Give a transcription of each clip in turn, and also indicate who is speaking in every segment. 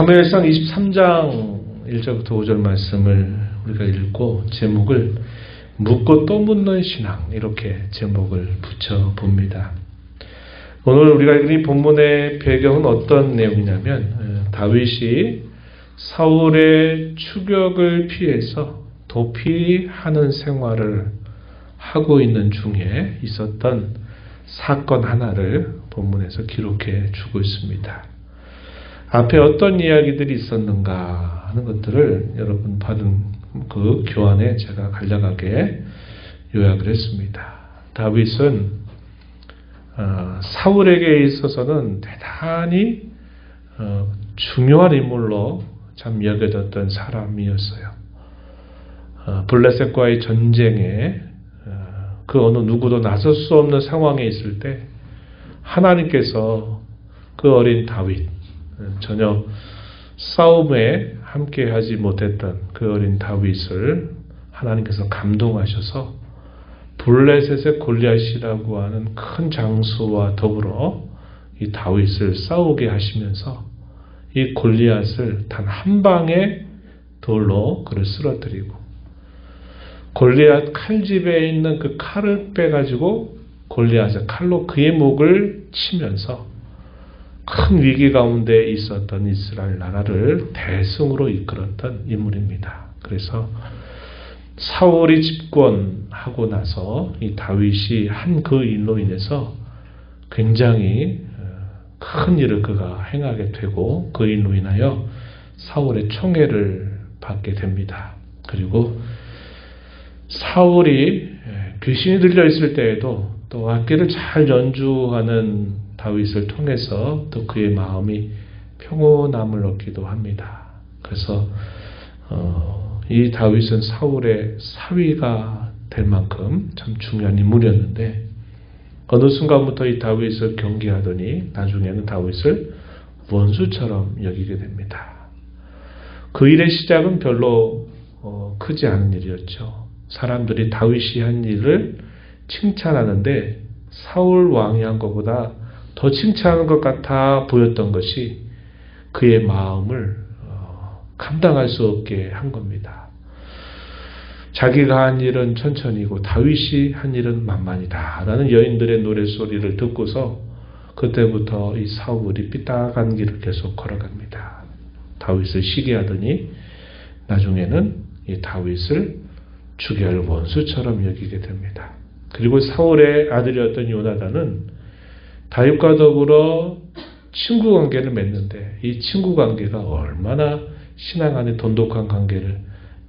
Speaker 1: 사무엘상 23장 1절부터 5절 말씀을 우리가 읽고 제목을 묻고 또 묻는 신앙, 이렇게 제목을 붙여봅니다. 오늘 우리가 읽은 이 본문의 배경은 어떤 내용이냐면 다윗이 사울의 추격을 피해서 도피하는 생활을 하고 있는 중에 있었던 사건 하나를 본문에서 기록해 주고 있습니다. 앞에 어떤 이야기들이 있었는가 하는 것들을 여러분 받은 그 교환에 제가 간략하게 요약을 했습니다. 다윗은 사울에게 있어서는 대단히 중요한 인물로 참 여겨졌던 사람이었어요. 블레셋과의 전쟁에 그 어느 누구도 나설 수 없는 상황에 있을 때 하나님께서 그 어린 다윗, 전혀 싸움에 함께하지 못했던 그 어린 다윗을 하나님께서 감동하셔서 블레셋의 골리앗이라고 하는 큰 장수와 더불어 이 다윗을 싸우게 하시면서 이 골리앗을 단 한 방에 돌로 그를 쓰러뜨리고 골리앗 칼집에 있는 그 칼을 빼가지고 골리앗의 칼로 그의 목을 치면서 큰 위기 가운데 있었던 이스라엘 나라를 대승으로 이끌었던 인물입니다. 그래서 사울이 집권하고 나서 이 다윗이 한 그 일로 인해서 굉장히 큰 일을 그가 행하게 되고 그 일로 인하여 사울의 총애를 받게 됩니다. 그리고 사울이 귀신이 들려 있을 때에도 또 악기를 잘 연주하는 다윗을 통해서 또 그의 마음이 평온함을 얻기도 합니다. 그래서 이 다윗은 사울의 사위가 될 만큼 참 중요한 인물이었는데 어느 순간부터 이 다윗을 경계하더니 나중에는 다윗을 원수처럼 여기게 됩니다. 그 일의 시작은 별로 크지 않은 일이었죠. 사람들이 다윗이 한 일을 칭찬하는데 사울 왕이 한 것보다 더 칭찬하는 것 같아 보였던 것이 그의 마음을 감당할 수 없게 한 겁니다. 자기가 한 일은 천천히고 다윗이 한 일은 만만이다 라는 여인들의 노랫소리를 듣고서 그때부터 이 사울이 삐딱한 길을 계속 걸어갑니다. 다윗을 시기하더니 나중에는 이 다윗을 죽여야 할 원수처럼 여기게 됩니다. 그리고 사울의 아들이었던 요나단은 다윗과 더불어 친구 관계를 맺는데 이 친구 관계가 얼마나 신앙 안에 돈독한 관계를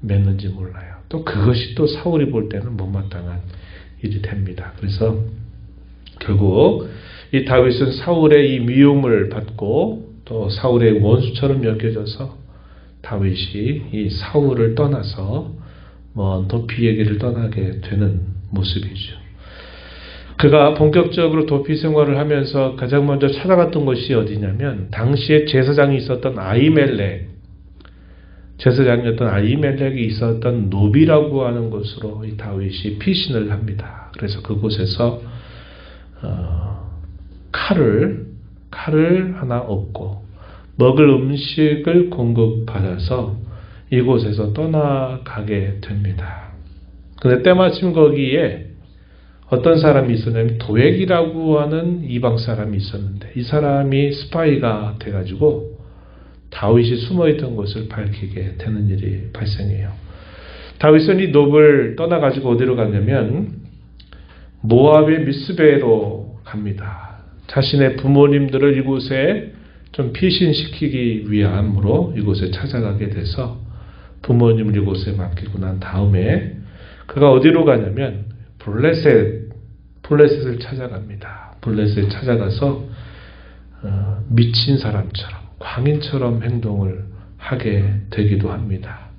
Speaker 1: 맺는지 몰라요. 또 그것이 또 사울이 볼 때는 못마땅한 일이 됩니다. 그래서 결국 이 다윗은 사울의 이 미움을 받고 또 사울의 원수처럼 여겨져서 다윗이 이 사울을 떠나서 먼 도피의 길을 떠나게 되는 모습이죠. 그가 본격적으로 도피 생활을 하면서 가장 먼저 찾아갔던 곳이 어디냐면 당시에 제사장이 있었던 제사장이었던 아히멜렉이 있었던 노비라고 하는 곳으로 이 다윗이 피신을 합니다. 그래서 그곳에서 칼을 하나 얻고 먹을 음식을 공급받아서 이곳에서 떠나가게 됩니다. 그런데 때마침 거기에 어떤 사람이 있었냐면 도액이라고 하는 이방 사람이 있었는데 이 사람이 스파이가 돼가지고 다윗이 숨어있던 곳을 밝히게 되는 일이 발생해요. 다윗은 이 놉을 떠나가지고 어디로 가냐면 모압의 미스베로 갑니다. 자신의 부모님들을 이곳에 좀 피신시키기 위함으로 이곳에 찾아가게 돼서 부모님을 이곳에 맡기고 난 다음에 그가 어디로 가냐면 블레셋을 찾아갑니다. 블레셋에 찾아가서 미친 사람처럼 광인처럼 행동을 하게 되기도 합니다.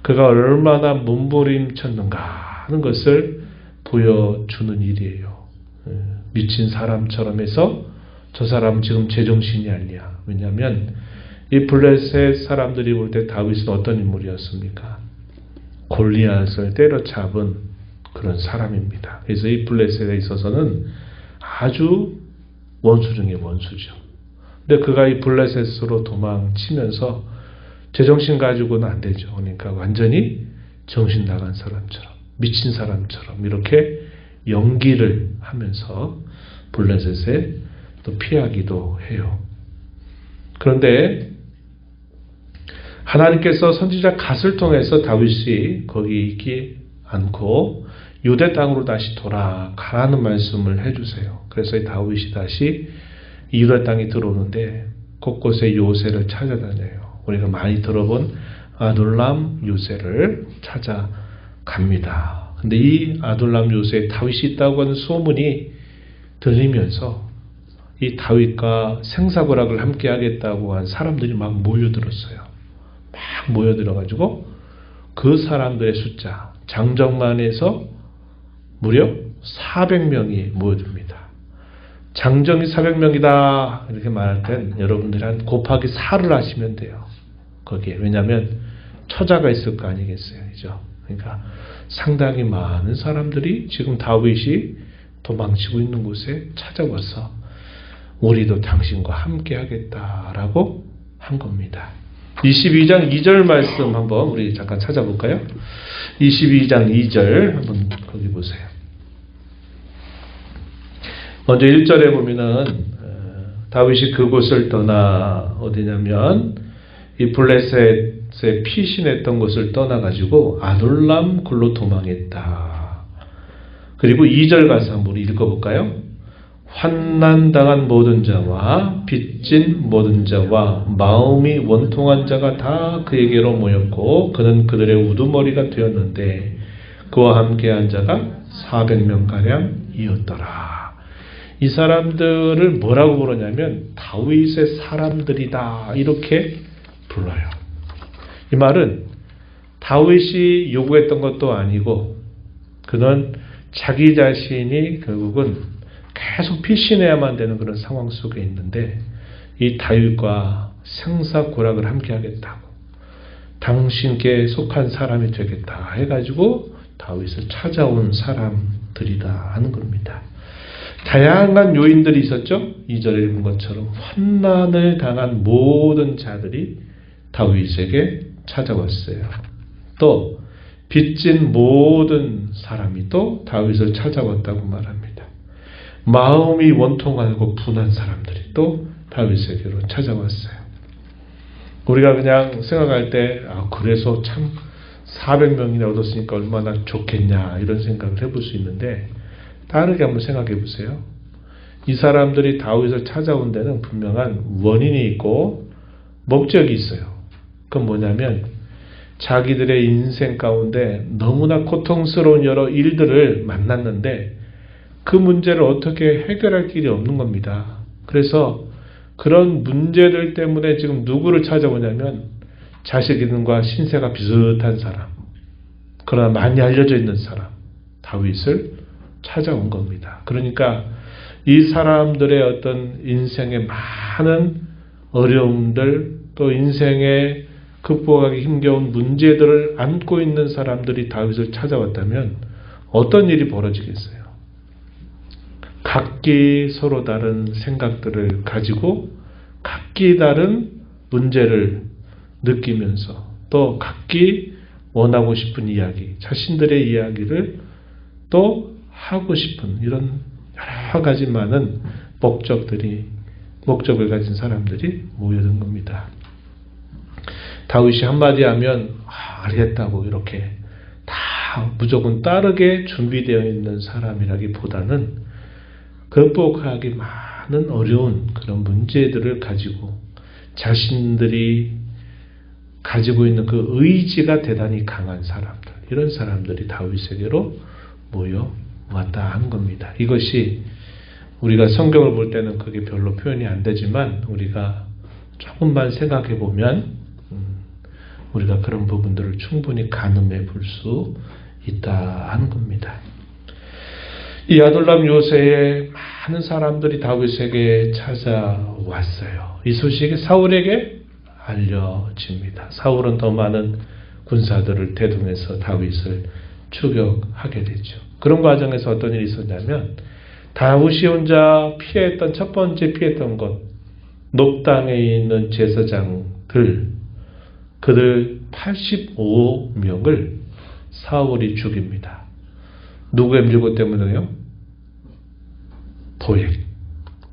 Speaker 1: 그가 얼마나 몸부림쳤는가 하는 것을 보여주는 일이에요. 미친 사람처럼 해서 저 사람 지금 제정신이 아니야. 왜냐하면 이 블레셋 사람들이 볼 때 다윗은 어떤 인물이었습니까? 골리앗을 때려잡은 그런 사람입니다. 그래서 이 블레셋에 있어서는 아주 원수 중에 원수죠. 근데 그가 이 블레셋으로 도망치면서 제정신 가지고는 안 되죠. 그러니까 완전히 정신 나간 사람처럼, 미친 사람처럼 이렇게 연기를 하면서 블레셋에 또 피하기도 해요. 그런데 하나님께서 선지자 갓을 통해서 다윗이 거기 있지 않고 유대 땅으로 다시 돌아가라는 말씀을 해주세요. 그래서 다윗이 다시 유대 땅에 들어오는데 곳곳에 요새를 찾아다녀요. 우리가 많이 들어본 아둘람 요새를 찾아갑니다. 근데 이 아둘람 요새에 다윗이 있다고 하는 소문이 들리면서 이 다윗과 생사고락을 함께 하겠다고 한 사람들이 막 모여들었어요. 막 모여들어가지고 그 사람들의 숫자, 장정만에서 무려 400명이 모여듭니다. 장정이 400명이다 이렇게 말할 땐 여러분들이 한 곱하기 4를 하시면 돼요. 거기에. 왜냐하면 처자가 있을 거 아니겠어요. 그죠? 그러니까 상당히 많은 사람들이 지금 다윗이 도망치고 있는 곳에 찾아와서 우리도 당신과 함께 하겠다라고 한 겁니다. 22장 2절 말씀 한번 우리 잠깐 찾아볼까요? 22장 2절 한번 거기 보세요. 먼저 1절에 보면은 다윗이 그곳을 떠나 어디냐면 이 블레셋에 피신했던 곳을 떠나가지고 아둘람 굴로 도망했다. 그리고 2절 가서 한번 우리 읽어볼까요? 환난당한 모든 자와 빚진 모든 자와 마음이 원통한 자가 다 그에게로 모였고 그는 그들의 우두머리가 되었는데 그와 함께한 자가 400명가량이었더라. 이 사람들을 뭐라고 부르냐면 다윗의 사람들이다 이렇게 불러요. 이 말은 다윗이 요구했던 것도 아니고 그는 자기 자신이 결국은 계속 피신해야만 되는 그런 상황 속에 있는데 이 다윗과 생사고락을 함께 하겠다고 당신께 속한 사람이 되겠다 해가지고 다윗을 찾아온 사람들이다 하는 겁니다. 다양한 요인들이 있었죠. 2절에 읽은 것처럼 환난을 당한 모든 자들이 다윗에게 찾아왔어요. 또 빚진 모든 사람이 또 다윗을 찾아왔다고 말합니다. 마음이 원통하고 분한 사람들이 또 다윗에게로 찾아왔어요. 우리가 그냥 생각할 때 그래서 참 400명이나 얻었으니까 얼마나 좋겠냐 이런 생각을 해볼 수 있는데 다르게 한번 생각해 보세요. 이 사람들이 다윗을 찾아온 데는 분명한 원인이 있고 목적이 있어요. 그건 뭐냐면 자기들의 인생 가운데 너무나 고통스러운 여러 일들을 만났는데 그 문제를 어떻게 해결할 길이 없는 겁니다. 그래서 그런 문제들 때문에 지금 누구를 찾아오냐면 자식들과 신세가 비슷한 사람, 그러나 많이 알려져 있는 사람, 다윗을 찾아온 겁니다. 그러니까 이 사람들의 어떤 인생의 많은 어려움들, 또 인생에 극복하기 힘겨운 문제들을 안고 있는 사람들이 다윗을 찾아왔다면 어떤 일이 벌어지겠어요? 각기 서로 다른 생각들을 가지고 각기 다른 문제를 느끼면서 또 각기 원하고 싶은 이야기, 자신들의 이야기를 또 하고 싶은 이런 여러 가지 많은 목적을 가진 사람들이 모여든 겁니다. 다윗이 한마디 하면 알겠다고 이렇게 다 무조건 따르게 준비되어 있는 사람이라기보다는 극복하기 많은 어려운 그런 문제들을 가지고 자신들이 가지고 있는 그 의지가 대단히 강한 사람들, 이런 사람들이 다윗에게로 모여왔다 하는 겁니다. 이것이 우리가 성경을 볼 때는 그게 별로 표현이 안 되지만 우리가 조금만 생각해 보면 우리가 그런 부분들을 충분히 가늠해 볼 수 있다 하는 겁니다. 이 아둘람 요새에 많은 사람들이 다윗에게 찾아왔어요. 이 소식이 사울에게 알려집니다. 사울은 더 많은 군사들을 대동해서 다윗을 추격하게 되죠. 그런 과정에서 어떤 일이 있었냐면 다윗이 혼자 첫 번째 피했던 것, 높당에 있는 제사장들, 그들 85명을 사울이 죽입니다. 누구의 밀고 때문에요?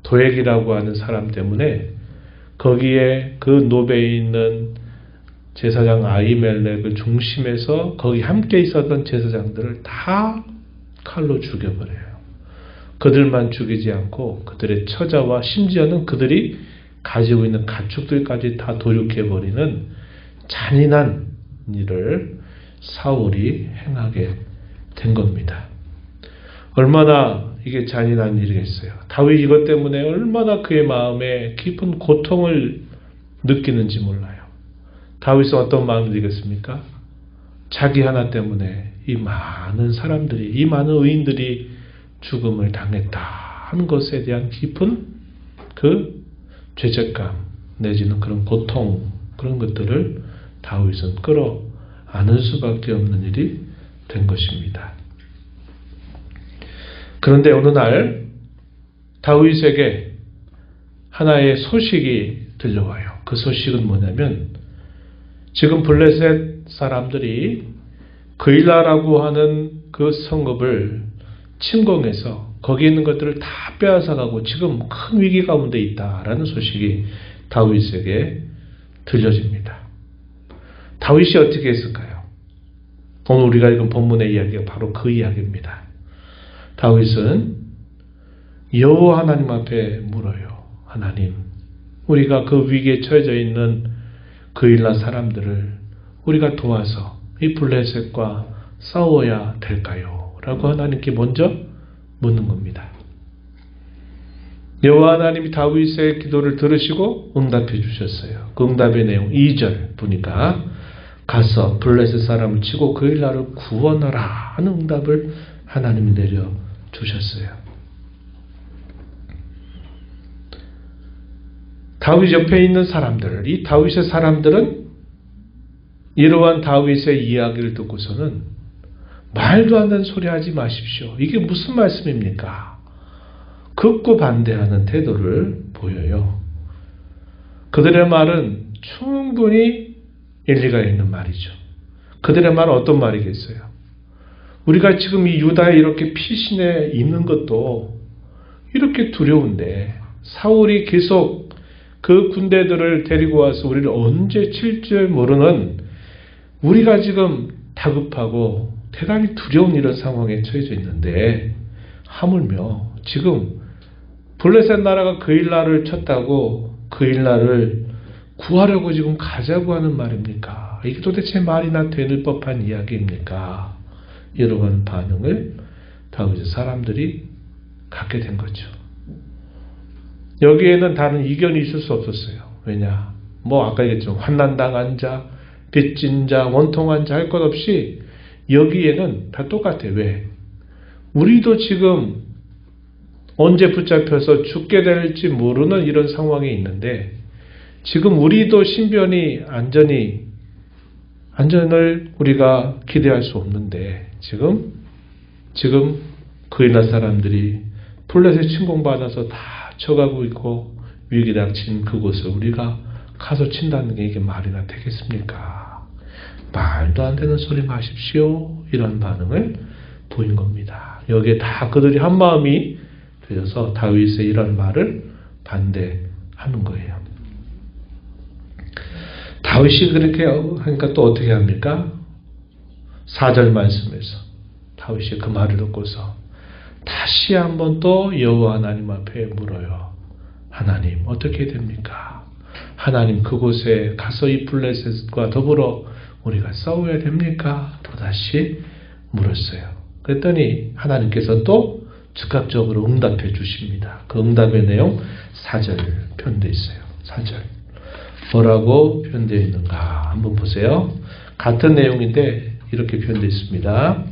Speaker 1: 도액이라고 하는 사람 때문에 거기에 그 노베에 있는 제사장 아히멜렉을 중심해서 거기 함께 있었던 제사장들을 다 칼로 죽여버려요. 그들만 죽이지 않고 그들의 처자와 심지어는 그들이 가지고 있는 가축들까지 다 도륙해버리는 잔인한 일을 사울이 행하게 된 겁니다. 얼마나 이게 잔인한 일이겠어요. 다윗 이것 때문에 얼마나 그의 마음에 깊은 고통을 느끼는지 몰라요. 다윗은 어떤 마음이 들겠습니까? 자기 하나 때문에 이 많은 사람들이, 이 많은 의인들이 죽음을 당했다 하는 것에 대한 깊은 그 죄책감 내지는 그런 고통, 그런 것들을 다윗은 끌어안을 수밖에 없는 일이 된 것입니다. 그런데 어느 날 다윗에게 하나의 소식이 들려와요. 그 소식은 뭐냐면 지금 블레셋 사람들이 그일라라고 하는 그 성읍을 침공해서 거기 있는 것들을 다 빼앗아가고 지금 큰 위기 가운데 있다라는 소식이 다윗에게 들려집니다. 다윗이 어떻게 했을까요? 오늘 우리가 읽은 본문의 이야기가 바로 그 이야기입니다. 다윗은 여호와 하나님 앞에 물어요. 하나님, 우리가 그 위기에 처해져 있는 그일라 사람들을 우리가 도와서 이 블레셋과 싸워야 될까요? 라고 하나님께 먼저 묻는 겁니다. 여호와 하나님이 다윗의 기도를 들으시고 응답해 주셨어요. 그 응답의 내용 2절 보니까 가서 블레셋 사람을 치고 그일라를 구원하라 하는 응답을 하나님이 내려주셨어요. 다윗 옆에 있는 사람들, 이 다윗의 사람들은 이러한 다윗의 이야기를 듣고서는 말도 안 되는 소리 하지 마십시오. 이게 무슨 말씀입니까? 극구 반대하는 태도를 보여요. 그들의 말은 충분히 일리가 있는 말이죠. 그들의 말은 어떤 말이겠어요? 우리가 지금 이 유다에 이렇게 피신해 있는 것도 이렇게 두려운데 사울이 계속 그 군대들을 데리고 와서 우리를 언제 칠 줄 모르는 우리가 지금 다급하고 대단히 두려운 이런 상황에 처해져 있는데 하물며 지금 블레셋 나라가 그일라를 쳤다고 그일라를 구하려고 지금 가자고 하는 말입니까? 이게 도대체 말이나 되는 법한 이야기입니까? 이러한 반응을 다윗의 사람들이 갖게 된 거죠. 여기에는 다른 이견이 있을 수 없었어요. 왜냐? 아까 얘기했지만 환난당한 자, 빚진 자, 원통한 자 할 것 없이 여기에는 다 똑같아요. 왜? 우리도 지금 언제 붙잡혀서 죽게 될지 모르는 이런 상황에 있는데 지금 우리도 신변이 안전을 우리가 기대할 수 없는데 지금 그일라 사람들이 블레셋 침공받아서 다 쳐가고 있고 위기 닥친 그곳을 우리가 가서 친다는 게 이게 말이나 되겠습니까? 말도 안 되는 소리 마십시오. 이런 반응을 보인 겁니다. 여기에 다 그들이 한 마음이 되어서 다윗의 이런 말을 반대하는 거예요. 다윗이 그렇게 하니까 또 어떻게 합니까? 4절 말씀에서 다윗이 그 말을 듣고서 다시 한번 또 여호와 하나님 앞에 물어요. 하나님 어떻게 됩니까? 하나님 그곳에 가서 이 블레셋과 더불어 우리가 싸워야 됩니까? 또다시 물었어요. 그랬더니 하나님께서 또 즉각적으로 응답해 주십니다. 그 응답의 내용 4절 표현되어 있어요. 4절 뭐라고 표현되어 있는가 한번 보세요. 같은 내용인데 이렇게 표현되어 있습니다.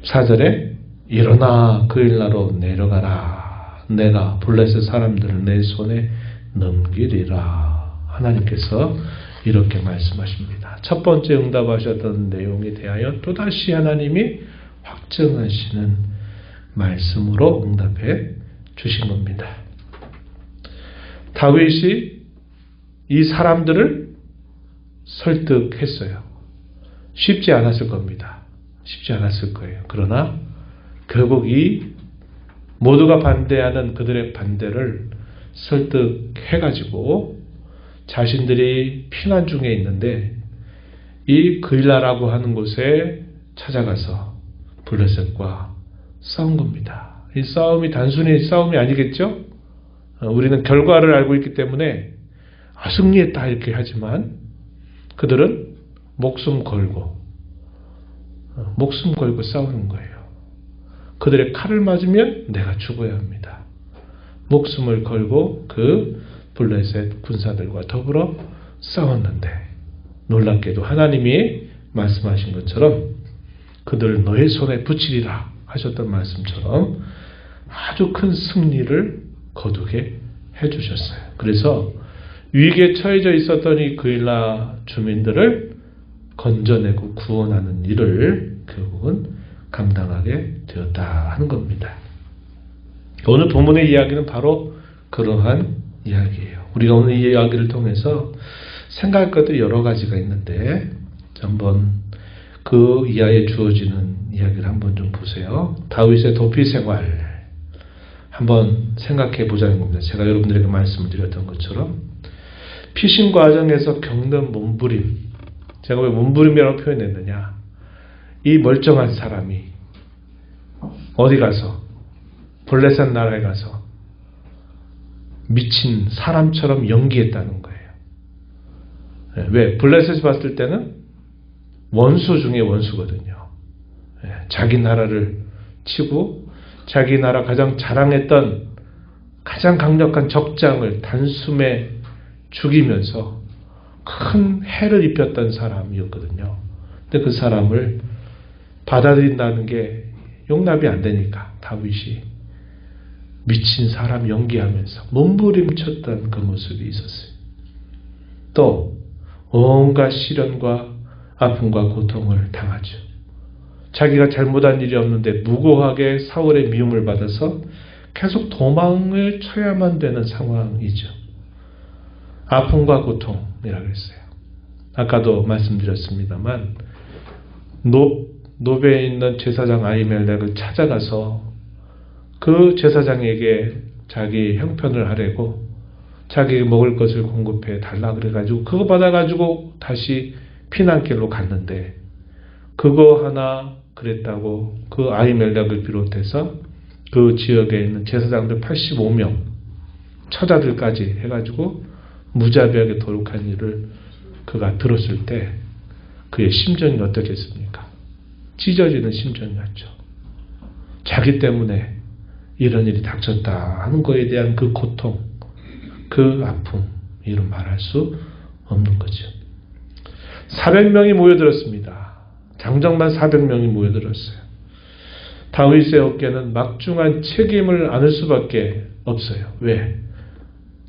Speaker 1: 4절에 일어나 그일라로 내려가라. 내가 블레셋 사람들을 내 손에 넘기리라. 하나님께서 이렇게 말씀하십니다. 첫 번째 응답하셨던 내용에 대하여 또다시 하나님이 확증하시는 말씀으로 응답해 주신 겁니다. 다윗이 이 사람들을 설득했어요. 쉽지 않았을 겁니다. 쉽지 않았을 거예요. 그러나 결국 이 모두가 반대하는 그들의 반대를 설득해가지고 자신들이 피난 중에 있는데 이 그일라라고 하는 곳에 찾아가서 블레셋과 싸운 겁니다. 이 싸움이 단순히 싸움이 아니겠죠? 우리는 결과를 알고 있기 때문에 승리했다 이렇게 하지만 그들은 목숨 걸고 싸우는 거예요. 그들의 칼을 맞으면 내가 죽어야 합니다. 목숨을 걸고 그 블레셋 군사들과 더불어 싸웠는데 놀랍게도 하나님이 말씀하신 것처럼 그들 너의 손에 붙이리라 하셨던 말씀처럼 아주 큰 승리를 거두게 해주셨어요. 그래서 위기에 처해져 있었던 이 그일라 주민들을 건져내고 구원하는 일을 결국은 감당하게 되었다 하는 겁니다. 오늘 본문의 이야기는 바로 그러한 이야기예요. 우리가 오늘 이 이야기를 통해서 생각할 것들이 여러 가지가 있는데 한번 그 이하에 주어지는 이야기를 한번 좀 보세요. 다윗의 도피 생활 한번 생각해 보자는 겁니다. 제가 여러분들에게 말씀을 드렸던 것처럼 피신 과정에서 겪는 몸부림, 제가 왜 몸부림이라고 표현했느냐, 이 멀쩡한 사람이 어디 가서 블레셋 나라에 가서 미친 사람처럼 연기했다는 거예요. 왜? 블레셋이 봤을 때는 원수 중에 원수거든요. 자기 나라를 치고 자기 나라 가장 자랑했던 가장 강력한 적장을 단숨에 죽이면서 큰 해를 입혔던 사람이었거든요. 근데 그 사람을 받아들인다는 게 용납이 안 되니까 다윗이 미친 사람 연기하면서 몸부림쳤던 그 모습이 있었어요. 또 온갖 시련과 아픔과 고통을 당하죠. 자기가 잘못한 일이 없는데 무고하게 사울의 미움을 받아서 계속 도망을 쳐야만 되는 상황이죠. 아픔과 고통이라고 했어요. 아까도 말씀드렸습니다만 노베에 있는 제사장 아히멜렉을 찾아가서 그 제사장에게 자기 형편을 하려고 자기에게 먹을 것을 공급해 달라 그래가지고 그거 받아가지고 다시 피난길로 갔는데 그거 하나 그랬다고 그 아히멜렉을 비롯해서 그 지역에 있는 제사장들 85명 처자들까지 해가지고 무자비하게 도륙한 일을 그가 들었을 때 그의 심정이 어떻겠습니까? 찢어지는 심정이었죠. 자기 때문에 이런 일이 닥쳤다 하는 거에 대한 그 고통, 그 아픔, 이런 말할 수 없는 거죠. 400명이 모여들었습니다. 장정만 400명이 모여들었어요. 다윗의 어깨는 막중한 책임을 안을 수밖에 없어요. 왜?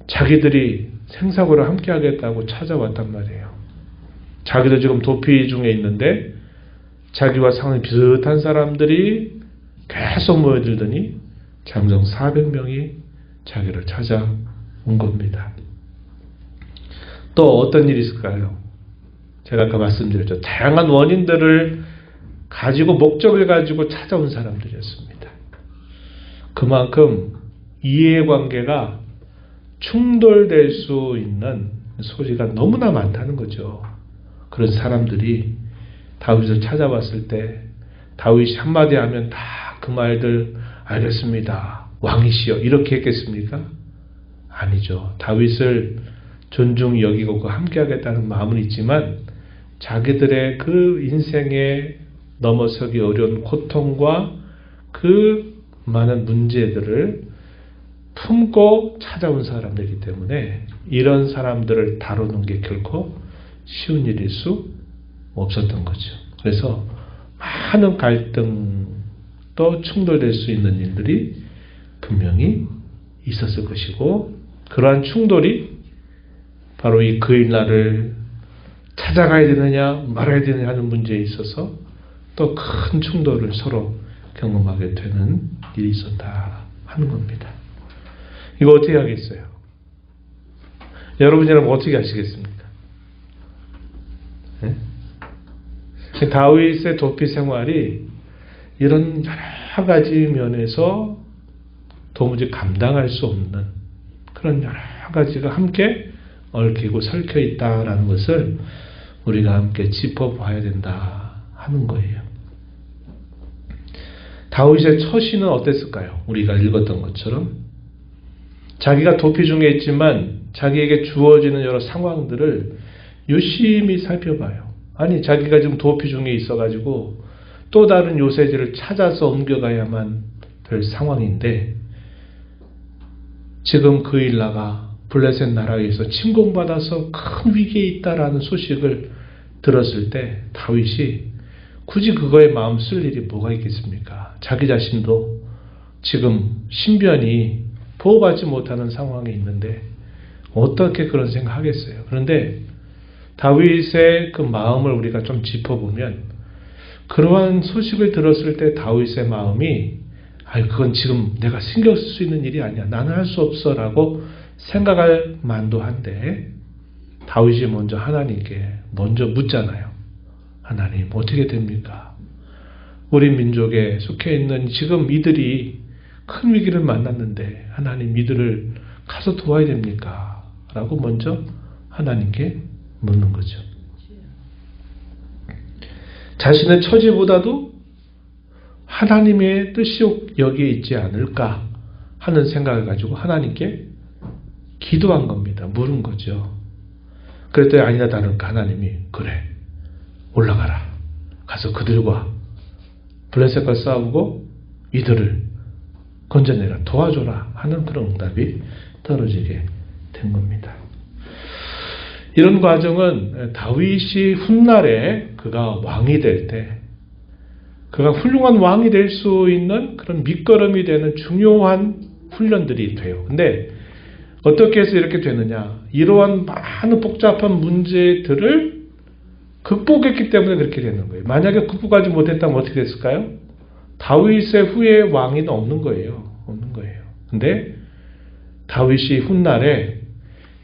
Speaker 1: 자기들이 생사고를 함께 하겠다고 찾아왔단 말이에요. 자기도 지금 도피 중에 있는데 자기와 상황이 비슷한 사람들이 계속 모여들더니 장정 400명이 자기를 찾아온 겁니다. 또 어떤 일이 있을까요? 제가 아까 말씀드렸죠. 다양한 원인들을 가지고 목적을 가지고 찾아온 사람들이었습니다. 그만큼 이해관계가 충돌될 수 있는 소지가 너무나 많다는 거죠. 그런 사람들이 다윗을 찾아왔을 때 다윗이 한마디 하면 다 그 말들 알겠습니다. 왕이시여 이렇게 했겠습니까? 아니죠. 다윗을 존중히 여기고 함께 하겠다는 마음은 있지만 자기들의 그 인생에 넘어서기 어려운 고통과 그 많은 문제들을 품고 찾아온 사람들이기 때문에 이런 사람들을 다루는 게 결코 쉬운 일일 수 없었던 거죠. 그래서 많은 갈등도 충돌될 수 있는 일들이 분명히 있었을 것이고 그러한 충돌이 바로 이 그일라를 찾아가야 되느냐 말아야 되느냐 하는 문제에 있어서 또 큰 충돌을 서로 경험하게 되는 일이 있었다 하는 겁니다. 이거 어떻게 하겠어요? 여러분이라면 어떻게 하시겠습니까? 네? 다윗의 도피 생활이 이런 여러 가지 면에서 도무지 감당할 수 없는 그런 여러 가지가 함께 얽히고 설켜 있다라는 것을 우리가 함께 짚어봐야 된다 하는 거예요. 다윗의 처신은 어땠을까요? 우리가 읽었던 것처럼 자기가 도피 중에 있지만 자기에게 주어지는 여러 상황들을 유심히 살펴봐요. 아니 자기가 지금 도피 중에 있어가지고 또 다른 요새지를 찾아서 옮겨가야만 될 상황인데 지금 그 일나가 블레셋 나라에서 침공받아서 큰 위기에 있다라는 소식을 들었을 때 다윗이 굳이 그거에 마음 쓸 일이 뭐가 있겠습니까? 자기 자신도 지금 신변이 보호받지 못하는 상황에 있는데 어떻게 그런 생각하겠어요? 그런데 다윗의 그 마음을 우리가 좀 짚어보면 그러한 소식을 들었을 때 다윗의 마음이 그건 지금 내가 신경 쓸 수 있는 일이 아니야. 나는 할 수 없어 라고 생각할 만도 한데 다윗이 먼저 하나님께 먼저 묻잖아요. 하나님 어떻게 됩니까? 우리 민족에 속해 있는 지금 이들이 큰 위기를 만났는데 하나님 이들을 가서 도와야 됩니까? 라고 먼저 하나님께 묻는 거죠. 자신의 처지보다도 하나님의 뜻이 여기에 있지 않을까 하는 생각을 가지고 하나님께 기도한 겁니다. 물은 거죠. 그랬더니 아니나 다를까 하나님이 그래 올라가라. 가서 그들과 블레셋과 싸우고 이들을 건져내라. 도와줘라 하는 그런 응답이 떨어지게 된 겁니다. 이런 과정은 다윗이 훗날에 그가 왕이 될 때 그가 훌륭한 왕이 될 수 있는 그런 밑거름이 되는 중요한 훈련들이 돼요. 근데 어떻게 해서 이렇게 되느냐? 이러한 많은 복잡한 문제들을 극복했기 때문에 그렇게 되는 거예요. 만약에 극복하지 못했다면 어떻게 됐을까요? 다윗의 후에 왕이 없는 거예요. 없는 거예요. 근데 다윗이 훗날에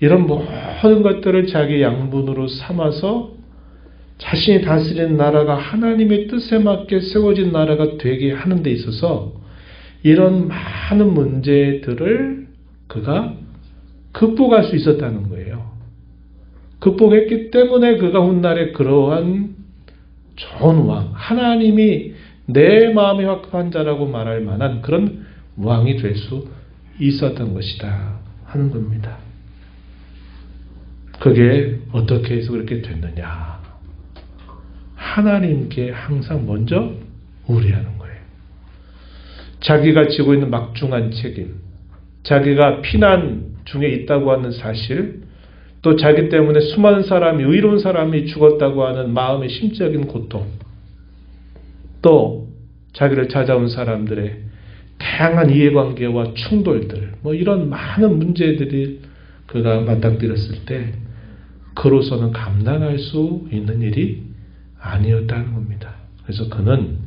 Speaker 1: 이런 모든 것들을 자기 양분으로 삼아서 자신이 다스리는 나라가 하나님의 뜻에 맞게 세워진 나라가 되게 하는 데 있어서 이런 많은 문제들을 그가 극복할 수 있었다는 거예요. 극복했기 때문에 그가 훗날에 그러한 좋은 왕, 하나님이 내 마음에 합한 자라고 말할 만한 그런 왕이 될 수 있었던 것이다 하는 겁니다. 그게 어떻게 해서 그렇게 됐느냐? 하나님께 항상 먼저 의뢰하는 거예요. 자기가 지고 있는 막중한 책임, 자기가 피난 중에 있다고 하는 사실, 또 자기 때문에 수많은 사람이, 의로운 사람이 죽었다고 하는 마음의 심적인 고통, 또 자기를 찾아온 사람들의 다양한 이해관계와 충돌들, 이런 많은 문제들이 그가 맞닥뜨렸을 때 그로서는 감당할 수 있는 일이 아니었다는 겁니다. 그래서 그는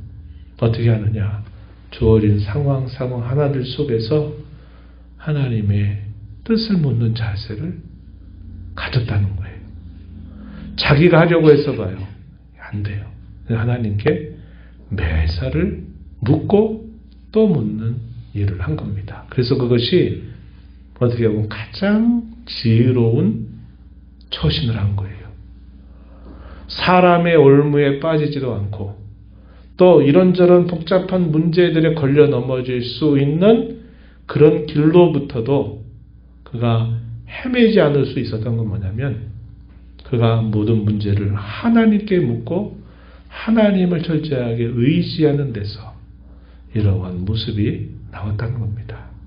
Speaker 1: 어떻게 하느냐? 주어진 상황 하나들 속에서 하나님의 뜻을 묻는 자세를 가졌다는 거예요. 자기가 하려고 해서 봐요. 안 돼요. 하나님께 매사를 묻고 또 묻는 일을 한 겁니다. 그래서 그것이 어떻게 보면 가장 지혜로운 처신을 한 거예요. 사람의 올무에 빠지지도 않고 또 이런저런 복잡한 문제들에 걸려 넘어질 수 있는 그런 길로부터도 그가 헤매지 않을 수 있었던 건 뭐냐면 그가 모든 문제를 하나님께 묻고 하나님을 철저하게 의지하는 데서 이러한 모습이 나왔다는 겁니다.